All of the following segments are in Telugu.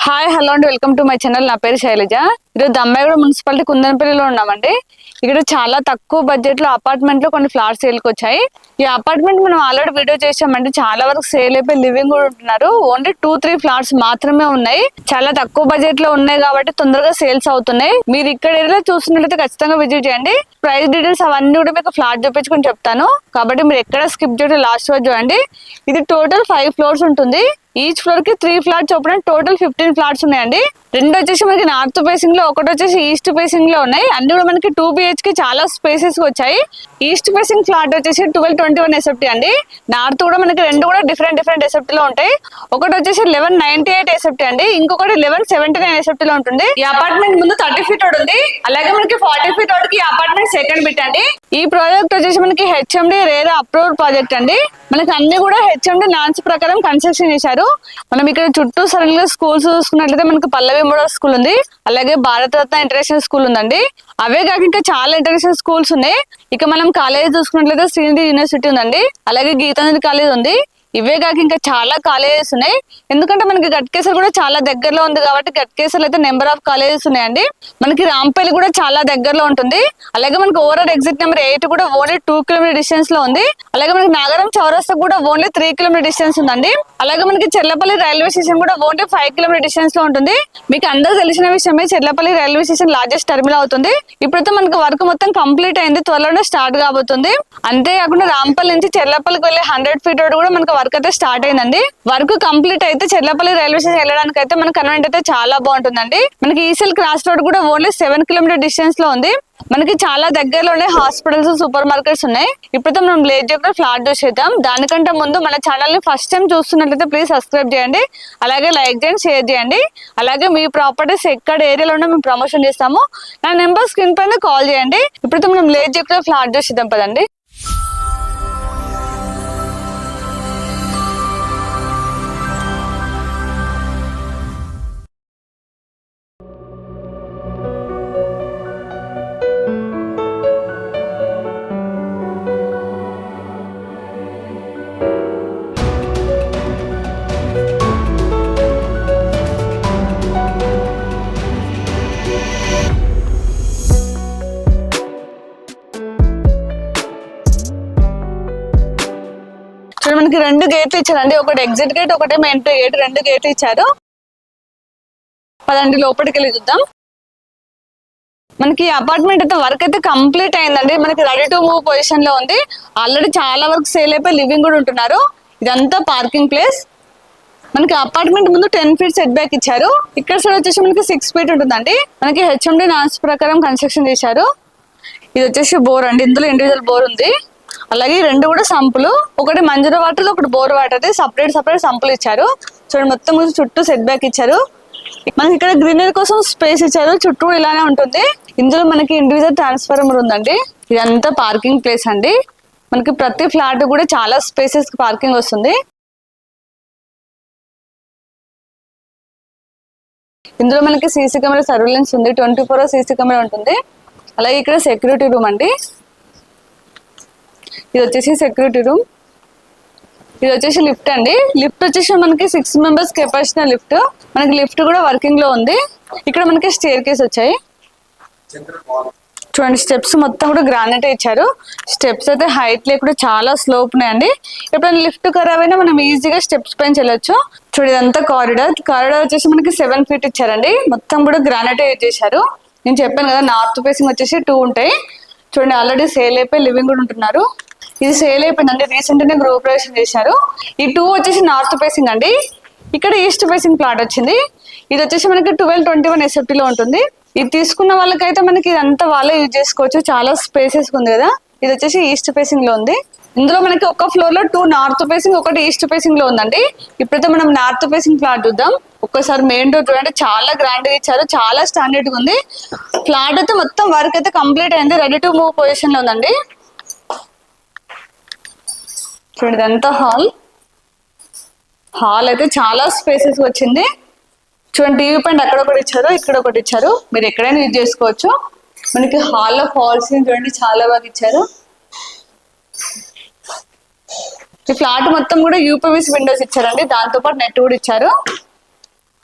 హాయ్ హలో అండి, వెల్కమ్ టు మై ఛానల్. నా పేరు శైలజ. ఈరోజు దమ్మాయిగూడ మున్సిపాలిటీ కుందనపల్లిలో ఉన్నామండి. ఇక్కడ చాలా తక్కువ బడ్జెట్ లో అపార్ట్మెంట్ లో కొన్ని ఫ్లాట్స్ సేల్కి వచ్చాయి. ఈ అపార్ట్మెంట్ మనం ఆల్రెడీ వీడియో చేసామండి. చాలా వరకు సేల్ అయిపోయి లివింగ్ కూడా ఉంటున్నారు. ఓన్లీ 2-3 ఫ్లాట్స్ మాత్రమే ఉన్నాయి. చాలా తక్కువ బడ్జెట్ లో ఉన్నాయి కాబట్టి తొందరగా సేల్స్ అవుతున్నాయి. మీరు ఇక్కడ ఏరియాలో చూస్తున్నట్లయితే ఖచ్చితంగా విజిట్ చేయండి. ప్రైస్ డీటెయిల్స్ అవన్నీ కూడా మీకు ఫ్లాట్ చూపించుకొని చెప్తాను కాబట్టి మీరు ఎక్కడ స్కిప్ చేయడం లాస్ట్ వరకు చూడండి. ఇది టోటల్ 5 ఫ్లోర్స్ ఉంటుంది. ఈచ్ ఫ్లోర్ కి 3 ఫ్లాట్స్ చొప్పున టోటల్ 15 ఫ్లాట్స్ ఉన్నాయండి. రెండు వచ్చేసి మనకి నార్త్ ఫేసింగ్ లో, ఒకటి వచ్చేసి ఈస్ట్ ఫేసింగ్ లో ఉన్నాయి. అన్ని కూడా మనకి 2 BHK చాలా స్పేసెస్ వచ్చాయి. ఈస్ట్ ఫేసింగ్ ఫ్లాట్ వచ్చేసి 1221 SFT అండి. నార్త్ కూడా మనకి రెండు కూడా డిఫరెంట్ SFT లో ఉంటాయి. ఒకటి వచ్చేసి 1198 SFT అండి, ఇంకొకటి 1179 SFT లో ఉంటుంది. ఈ అపార్ట్మెంట్ ముందు 30 feet రోడ్ ఉంది. అలాగే మనకి 40 feet రోడ్ కి అపార్ట్మెంట్ సెకండ్ బిట్ అండి. ఈ ప్రాజెక్ట్ వచ్చేసి మనకి HMD రేరా అప్రూవ్డ్ ప్రాజెక్ట్ అండి. మనకి అన్ని కూడా HMD నాన్స్ ప్రకారం కన్స్ట్రక్షన్ చేశారు. మనం ఇక్కడ చుట్టూ సరళంగా స్కూల్స్ చూసుకున్నట్లయితే మనకి పల్లవి మోడల్ స్కూల్ ఉంది, అలాగే భారతరత్న ఇంటర్నేషనల్ స్కూల్ ఉందండి. అవే కాక ఇంకా చాలా ఇంటర్నేషనల్ స్కూల్స్ ఉన్నాయి. ఇక మనం కాలేజ్ చూసుకున్నట్లయితే శ్రీనిధి యూనివర్సిటీ ఉందండి, అలాగే గీతాంజలి కాలేజ్ ఉంది. ఇవే కాక ఇంకా చాలా కాలేజెస్ ఉన్నాయి. ఎందుకంటే మనకి గట్కేసర్ కూడా చాలా దగ్గరలో ఉంది కాబట్టి గట్కేసర్ అయితే నెంబర్ ఆఫ్ కాలేజెస్ ఉన్నాయండి. మనకి రాంపల్లి కూడా చాలా దగ్గరలో ఉంటుంది. అలాగే మనకి ఓవరాల్ ఎగ్జిట్ నెంబర్ 8 కూడా ఓన్లీ 2 కిలోమీటర్ డిస్టెన్స్ లో ఉంది. అలాగే మనకి నాగరం చౌరస్తా కూడా ఓన్లీ 3 కిలోమీటర్ డిస్టెన్స్ ఉందండి. అలాగే మనకి చెర్లపల్లి రైల్వే స్టేషన్ కూడా ఓన్లీ 5 కిలోమీటర్ డిస్టెన్స్ లో ఉంటుంది. మీకు అందరూ తెలిసిన విషయమే, Cherlapalli railway station largest terminal అవుతుంది. ఇప్పుడైతే మనకి వర్క్ మొత్తం కంప్లీట్ అయింది, త్వరలోనే స్టార్ట్ కాబోతుంది. అంతేకాకుండా రాంపల్లి నుంచి చెర్లపల్లికి వెళ్ళే 100 feet రోడ్ కూడా మనకి వర్క్ అయితే స్టార్ట్ అయిందండి. వర్క్ కంప్లీట్ అయితే చెర్లపల్లి రైల్వే స్టేషన్ వెళ్ళడానికి అయితే మన కన్వెంట్ అయితే చాలా బాగుంటుందండి. మనకి ఈసెల్ క్రాస్ రోడ్ కూడా ఓన్లీ 7 కిలోమీటర్ డిస్టెన్స్ లో ఉంది. మనకి చాలా దగ్గరలోనే హాస్పిటల్స్, సూపర్ మార్కెట్స్ ఉన్నాయి. ఇప్పుడైతే మనం లేట్ చేయకుండా ఫ్లాట్ చూసేద్దాం. దానికంటే ముందు మన ఛానల్ ని ఫస్ట్ టైం చూస్తున్నట్లయితే ప్లీజ్ సబ్స్క్రైబ్ చేయండి, అలాగే లైక్ చేయండి, షేర్ చేయండి. అలాగే మీ ప్రాపర్టీస్ ఎక్కడ ఏరియాలోనే మేము ప్రమోషన్ చేస్తాము. నా నెంబర్ స్క్రీన్ పైన కాల్ చేయండి. ఇప్పుడైతే మనం లేట్ చేయకుండా ఫ్లాట్ చూసేద్దాం పదండి. మనకి 2 గేట్లు ఇచ్చారండి, ఒకటి ఎగ్జిట్ గేట్, ఒకటేమో ఎంట్రీ గేట్. 2 గేట్లు ఇచ్చారు. పదండి లోపలికి వెళ్ళి చూద్దాం. మనకి అపార్ట్మెంట్ అయితే వర్క్ అయితే కంప్లీట్ అయిందండి. మనకి రెడీ టు మూవ్ పొజిషన్ లో ఉంది. ఆల్రెడీ చాలా వరకు సేల్ అయిపోయి లివింగ్ కూడా ఉంటున్నారు. ఇదంతా పార్కింగ్ ప్లేస్. మనకి అపార్ట్మెంట్ ముందు 10 feet సెట్ బ్యాక్ ఇచ్చారు. ఇక్కడ సైడ్ వచ్చేసి మనకి 6 feet ఉంటుందండి. మనకి HMD నాన్స్ ప్రకారం కన్స్ట్రక్షన్ చేశారు. ఇది వచ్చేసి బోర్ అండి, ఇందులో ఇండివిజువల్ బోర్ ఉంది. అలాగే 2 కూడా సంపులు, ఒకటి మంజూర వాటర్, ఒకటి బోర్ వాటర్. సపరేట్ సంపులు ఇచ్చారు. చూడండి మొత్తం చుట్టూ సెట్ బ్యాక్ ఇచ్చారు. మనకి ఇక్కడ గ్రీనరీ కోసం స్పేస్ ఇచ్చారు. చుట్టూ ఇలానే ఉంటుంది. ఇందులో మనకి ఇండివిజువల్ ట్రాన్స్ఫార్మర్ ఉందండి. ఇదంతా పార్కింగ్ ప్లేస్ అండి. మనకి ప్రతి ఫ్లాట్ కూడా చాలా స్పేసెస్ పార్కింగ్ వస్తుంది. ఇందులో మనకి సీసీ కెమెరా సర్వేలెన్స్ ఉంది, 24 hours సీసీ కెమెరా ఉంటుంది. అలాగే ఇక్కడ సెక్యూరిటీ రూమ్ అండి. ఇది వచ్చేసి సెక్యూరిటీ రూమ్. ఇది వచ్చేసి లిఫ్ట్ అండి. లిఫ్ట్ వచ్చేసి మనకి 6 members కెపాసిటీ లిఫ్ట్. మనకి లిఫ్ట్ కూడా వర్కింగ్ లో ఉంది. ఇక్కడ మనకి స్టేర్ కేస్ వచ్చాయి. చూడండి స్టెప్స్ మొత్తం కూడా గ్రానైట్ ఇచ్చారు. స్టెప్స్ అయితే హైట్ లేకుండా చాలా స్లోప్ ఉన్నాయండి. ఎప్పుడైనా లిఫ్ట్ ఖరాబ్ అయినా మనం ఈజీగా స్టెప్స్ పైన వెళ్ళొచ్చు. చూడండి ఇదంతా కారిడార్ వచ్చేసి మనకి 7 feet ఇచ్చారండి. మొత్తం కూడా గ్రానైట్ యూజ్ చేశారు. నేను చెప్పాను కదా నార్త్ ఫేసింగ్ వచ్చేసి 2 ఉంటాయి. చూడండి ఆల్రెడీ సేల్ అయిపోయి లివింగ్ కూడా ఉంటున్నారు. ఇది సేల్ అయిపోయిందండి, రీసెంట్ గా గృహప్రవేశం చేశారు. ఈ 2 వచ్చేసి నార్త్ ఫేసింగ్ అండి. ఇక్కడ ఈస్ట్ ఫేసింగ్ ప్లాట్ వచ్చింది. ఇది వచ్చేసి మనకి 1221 SFT లో ఉంటుంది. ఇది తీసుకున్న వాళ్ళకైతే మనకి ఇదంతా వాళ్ళే యూజ్ చేసుకోవచ్చు. చాలా స్పేసెస్ ఉంది కదా. ఇది వచ్చేసి ఈస్ట్ ఫేసింగ్ లో ఉంది. ఇందులో మనకి ఒక ఫ్లోర్ లో 2 నార్త్ ఫేసింగ్, ఒకటి ఈస్ట్ ఫేసింగ్ లో ఉందండి. ఇప్పుడైతే మనం నార్త్ ఫేసింగ్ ఫ్లాట్ చూద్దాం. ఒక్కసారి మెయిన్ డోర్ చూడండి, చాలా గ్రాండ్ గా ఇచ్చారు, చాలా స్టాండర్డ్ గా ఉంది. ఫ్లాట్ అయితే మొత్తం వర్క్ అయితే కంప్లీట్ అయింది, రెడీ టు మూవ్ పొజిషన్ లో ఉందండి. చూడండి ఇదంతా హాల్ అయితే చాలా స్పేసెస్ వచ్చింది. చూడండి టీవీ పాయింట్ అక్కడ ఒకటి ఇచ్చారు, ఇక్కడ ఒకటి ఇచ్చారు. మీరు ఎక్కడైనా యూజ్ చేసుకోవచ్చు. మనకి హాల్లో ఫాల్స్ చూడండి చాలా బాగా ఇచ్చారు. ఈ ఫ్లాట్ మొత్తం కూడా యూపీవీసీ విండోస్ ఇచ్చారండి, దాంతో పాటు నెట్ కూడా ఇచ్చారు.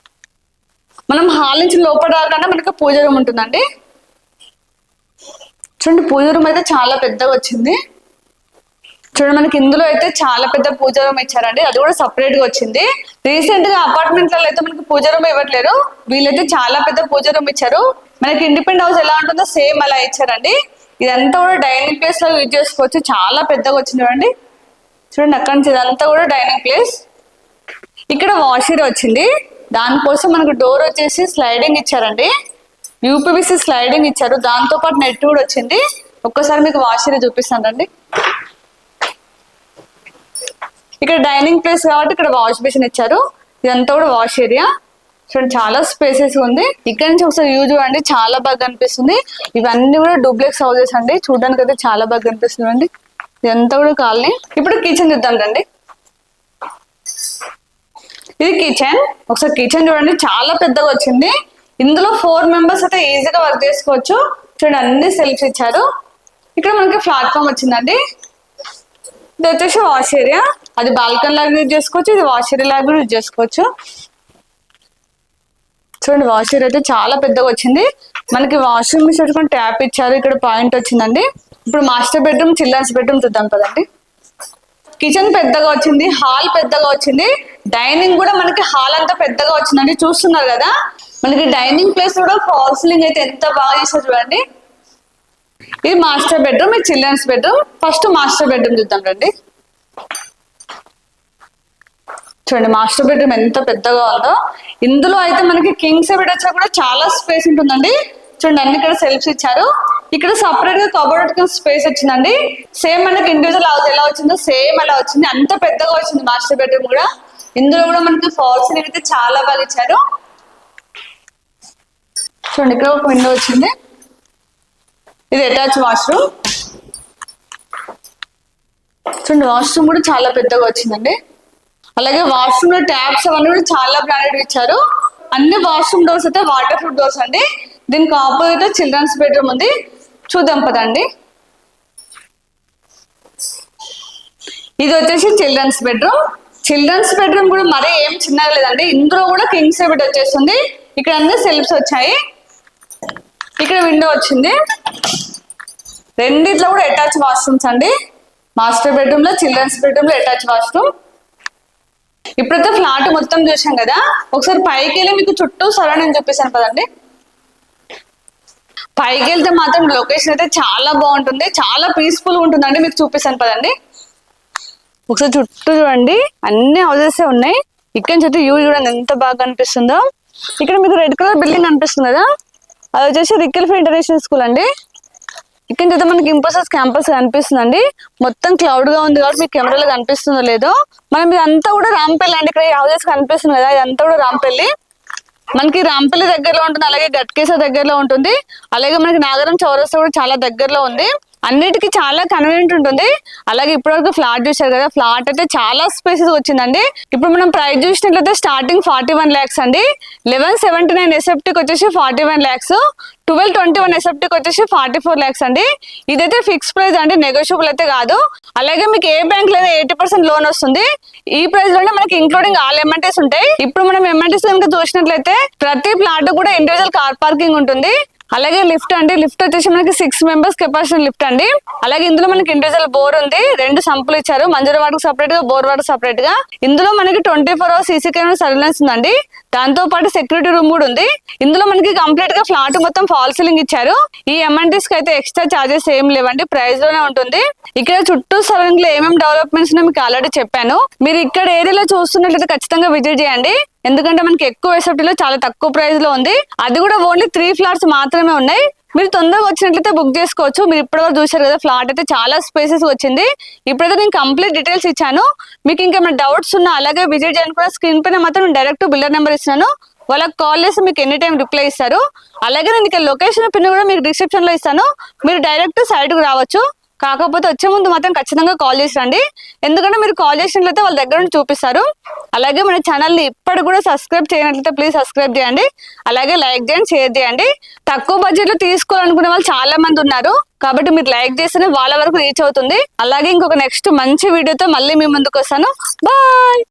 మనం హాల్ నుంచి లోపల రాగానే మనకి పూజ రూమ్ ఉంటుందండి. చూడండి పూజ రూమ్ అయితే చాలా పెద్దగా వచ్చింది. చూడండి మనకి ఇందులో అయితే చాలా పెద్ద పూజ రూమ్ ఇచ్చారండి, అది కూడా సపరేట్ గా వచ్చింది. రీసెంట్ గా అపార్ట్మెంట్లలో అయితే మనకి పూజ రూమ్ ఇవ్వట్లేరు, వీళ్ళైతే చాలా పెద్ద పూజ రూమ్ ఇచ్చారు. మనకి ఇండిపెండెంట్ హౌస్ ఎలా ఉంటుందో సేమ్ అలా ఇచ్చారండి. ఇదంతా కూడా డైనింగ్ ప్లేస్ లో యూజ్ చేసుకోవచ్చు, చాలా పెద్దగా వచ్చింది చూడండి. చూడండి అక్కడి నుంచి ఇదంతా కూడా డైనింగ్ ప్లేస్. ఇక్కడ వాషర్ వచ్చింది, దానికోసం మనకు డోర్ వచ్చేసి స్లైడింగ్ ఇచ్చారండి, యూపీవీసీ స్లైడింగ్ ఇచ్చారు, దాంతో పాటు నెట్ కూడా వచ్చింది. ఒక్కసారి మీకు వాషర్ చూపిస్తాను రండి. ఇక్కడ డైనింగ్ ప్లేస్ కాబట్టి ఇక్కడ వాష్ బేసిన్ ఇచ్చారు, ఇదంతా కూడా వాష్ ఏరియా. చూడండి చాలా స్పేసెస్ ఉంది. ఇక్కడ నుంచి ఒకసారి వ్యూ చూడండి, చాలా బాగా కనిపిస్తుంది. ఇవన్నీ కూడా డూప్లెక్స్ హౌసెస్ అండి, చూడడానికి అయితే చాలా బాగా కనిపిస్తుంది అండి. ఇదంతా కూడా కాలనీ. ఇప్పుడు కిచెన్ చూద్దాం రండి. ఇది కిచెన్, ఒకసారి కిచెన్ చూడండి చాలా పెద్దగా వచ్చింది. ఇందులో 4 మెంబర్స్ అయితే ఈజీగా వర్క్ చేసుకోవచ్చు. చూడండి అన్ని సెల్ఫ్స్ ఇచ్చారు. ఇక్కడ మనకి ప్లాట్ఫామ్ వచ్చిందండి. ఇది వచ్చేసి వాష్ ఏరియా, అది బాల్కన్ లాగా యూజ్ చేసుకోవచ్చు, ఇది వాష్ ఏరియా లాగా కూడా యూజ్ చేసుకోవచ్చు. చూడండి వాష్ ఏరియా అయితే చాలా పెద్దగా వచ్చింది. మనకి వాష్రూమ్ పెట్టుకుని ట్యాప్ ఇచ్చారు, ఇక్కడ పాయింట్ వచ్చిందండి. ఇప్పుడు మాస్టర్ బెడ్రూమ్, చిల్డ్రన్స్ బెడ్రూమ్ చూద్దాం కదండి. కిచెన్ పెద్దగా వచ్చింది, హాల్ పెద్దగా వచ్చింది, డైనింగ్ కూడా మనకి హాల్ అంతా పెద్దగా వచ్చిందండి. చూస్తున్నారు కదా, మనకి డైనింగ్ ప్లేస్ కూడా ఫాల్ సీలింగ్ అయితే ఎంత బాగా చేశారు చూడండి. ఇది మాస్టర్ బెడ్రూమ్, ఇది children's bedroom. First master bedroom చూద్దాం రండి. చూడండి మాస్టర్ బెడ్రూమ్ ఎంత పెద్దగా ఉందో. ఇందులో అయితే మనకి కింగ్ సైజ్ బెడ్ వచ్చా కూడా చాలా స్పేస్ ఉంటుందండి. చూడండి అన్ని ఇక్కడ సెల్ఫ్స్ ఇచ్చారు, ఇక్కడ సపరేట్ గా కబోర్డ్ స్పేస్ వచ్చిందండి. సేమ్ మనకి ఇండివిజువల్ హౌస్ ఎలా వచ్చిందో సేమ్ అలా వచ్చింది, అంత పెద్దగా వచ్చింది మాస్టర్ బెడ్రూమ్ కూడా. ఇందులో కూడా మనకి ఫాల్ సీలింగ్ అయితే చాలా బాగా ఇచ్చారు. చూడండి ఇక్కడ ఒక విండో వచ్చింది, ఇది అటాచ్ వాష్రూమ్. చూడండి వాష్రూమ్ కూడా చాలా పెద్దగా వచ్చిందండి. అలాగే వాష్రూమ్ లో ట్యాప్స్ అవన్నీ కూడా చాలా బ్రాండెడ్ ఇచ్చారు. అన్ని వాష్రూమ్ డోర్స్ అయితే వాటర్ ప్రూఫ్ డోర్స్ అండి. దీనికి ఆపోజిట్ చిల్డ్రన్స్ బెడ్రూమ్ ఉంది, చూద్దాం పదండి. ఇది వచ్చేసి చిల్డ్రన్స్ బెడ్రూమ్. చిల్డ్రన్స్ బెడ్రూమ్ కూడా మరీ ఏం చిన్నగా లేదండి, ఇందులో కూడా కింగ్ సైజ్ బెడ్ వచ్చేస్తుంది. ఇక్కడ అన్ని సెల్ఫ్స్ వచ్చాయి, ఇక్కడ విండో వచ్చింది. రెండిట్లో కూడా అటాచ్ వాష్రూమ్స్ అండి, మాస్టర్ బెడ్రూమ్ లో చిల్డ్రన్స్ బెడ్రూమ్ లో అటాచ్ వాష్రూమ్. ఇప్పుడైతే ఫ్లాట్ మొత్తం చూసాం కదా, ఒకసారి పైకి వెళ్ళి మీకు చుట్టూ సరౌండింగ్ చూపిస్తాను పదండి. పైకి వెళ్తే మాత్రం లొకేషన్ అయితే చాలా బాగుంటుంది, చాలా పీస్ఫుల్ ఉంటుందండి, మీకు చూపిస్తాను పదండి. ఒకసారి చుట్టూ చూడండి అన్ని హౌసెస్ ఉన్నాయి. ఇక్కడ నుంచి అయితే వ్యూ చూడండి ఎంత బాగా కనిపిస్తుందో. ఇక్కడ మీకు రెడ్ కలర్ బిల్డింగ్ కనిపిస్తుంది కదా, అది వచ్చేసి రిక్కల్ఫీ ఇంటర్నేషనల్ స్కూల్ అండి. ఇక్కడ నుంచి మనకి ఇంపోసిస్ క్యాంపస్ కనిపిస్తుందండి. మొత్తం క్లౌడ్ గా ఉంది కాబట్టి మీకు కెమెరాలో కనిపిస్తుందో లేదో. మనం ఇదంతా కూడా రాంపల్లి అండి, ఇక్కడ హౌసెస్ కనిపిస్తుంది కదా, ఇదంతా కూడా రాంపల్లి. మనకి రాంపల్లి దగ్గరలో ఉంటుంది, అలాగే గట్కేసా దగ్గరలో ఉంటుంది, అలాగే మనకి నాగరం చౌరస్తా కూడా చాలా దగ్గరలో ఉంది. అన్నిటికీ చాలా కన్వీనియంట్ ఉంటుంది. అలాగే ఇప్పటివరకు ఫ్లాట్ చూసారు కదా, ఫ్లాట్ అయితే చాలా స్పేసెస్ వచ్చిందండి. ఇప్పుడు మనం ప్రైస్ చూసినట్లయితే స్టార్టింగ్ 41 lakhs అండి, 1179 SFTకి వచ్చేసి 41 lakhs, 1221 SFTకి వచ్చేసి 44 lakhs అండి. ఇదైతే ఫిక్స్ ప్రైస్ అండి, నెగోషియబుల్ అయితే కాదు. అలాగే మీకు ఏ బ్యాంక్ లేదా 80% లోన్ వస్తుంది. ఈ ప్రైస్ లోనే మనకి ఇంక్లూడింగ్ ఆల్ ఎమ్ఎన్టీస్ ఉంటాయి. ఇప్పుడు మనం ఎమ్ఎన్టీస్ కనుక చూసినట్లయితే ప్రతి ప్లాట్ కూడా ఇండివిజువల్ కార్ పార్కింగ్ ఉంటుంది. అలాగే లిఫ్ట్ అండి, లిఫ్ట్ వచ్చేసి మనకి 6 members కెపాసిటీ లిఫ్ట్ అండి. అలాగే ఇందులో మనకి ఇండివిజువల్ బోర్ ఉంది, 2 సంపులు ఇచ్చారు, మంజూరు వాటర్ సపరేట్ గా, బోర్ వాటర్ సపరేట్ గా. ఇందులో మనకి 24 hours CC కెమెరా సర్వేలెన్స్ ఉందండి, దాంతో పాటు సెక్యూరిటీ రూమ్ కూడా ఉంది. ఇందులో మనకి కంప్లీట్ గా ఫ్లాట్ మొత్తం ఫాల్ సీలింగ్ ఇచ్చారు. ఈ ఎమ్ఎన్టీస్ కి అయితే ఎక్స్ట్రా చార్జెస్ ఏం లేవండి, ప్రైస్ లోనే ఉంటుంది. ఇక్కడ చుట్టూ సరౌండింగ్ లో ఏమేమి డెవలప్మెంట్స్ మీకు ఆల్రెడీ చెప్పాను. మీరు ఇక్కడ ఏరియాలో చూస్తున్నట్లయితే ఖచ్చితంగా విజిట్ చేయండి, ఎందుకంటే మనకి ఎక్కువ ఎస్ఎఫ్టీలో చాలా తక్కువ ప్రైస్ లో ఉంది. అది కూడా ఓన్లీ 3 flats మాత్రమే ఉన్నాయి. మీరు తొందరగా వచ్చినట్లయితే బుక్ చేసుకోవచ్చు. మీరు ఇప్పటివరకు చూసారు కదా, ఫ్లాట్ అయితే చాలా స్పేసెస్ వచ్చింది. ఇప్పుడైతే నేను కంప్లీట్ డీటెయిల్స్ ఇచ్చాను. మీకు ఇంకేమైనా డౌట్స్ ఉన్నా అలాగే విజిట్ చేయడానికి కూడా స్క్రీన్ పైన మాత్రం డైరెక్ట్ బిల్డర్ నెంబర్ ఇస్తున్నాను, వాళ్ళకి కాల్ చేసి మీకు ఎనీ టైం రిప్లై ఇస్తారు. అలాగే నేను ఇక్కడ లొకేషన్ పిన్ కూడా మీకు డిస్క్రిప్షన్ లో ఇస్తాను, మీరు డైరెక్ట్ సైట్ కు రావచ్చు. కాకపోతే వచ్చే ముందు మాత్రం ఖచ్చితంగా కాల్ చేసి రండి, ఎందుకంటే మీరు కాల్ చేసినట్లయితే వాళ్ళ దగ్గర నుంచి చూపిస్తారు. అలాగే మన ఛానల్ని ఇప్పటికి కూడా సబ్స్క్రైబ్ చేయనట్లయితే ప్లీజ్ సబ్స్క్రైబ్ చేయండి, అలాగే లైక్ చేయండి, షేర్ చేయండి. తక్కువ బడ్జెట్లో తీసుకోవాలనుకునే వాళ్ళు చాలా మంది ఉన్నారు, కాబట్టి మీరు లైక్ చేస్తేనే వాళ్ళ వరకు రీచ్ అవుతుంది. అలాగే ఇంకొక నెక్స్ట్ మంచి వీడియోతో మళ్ళీ మీ ముందుకు వస్తాను. బాయ్.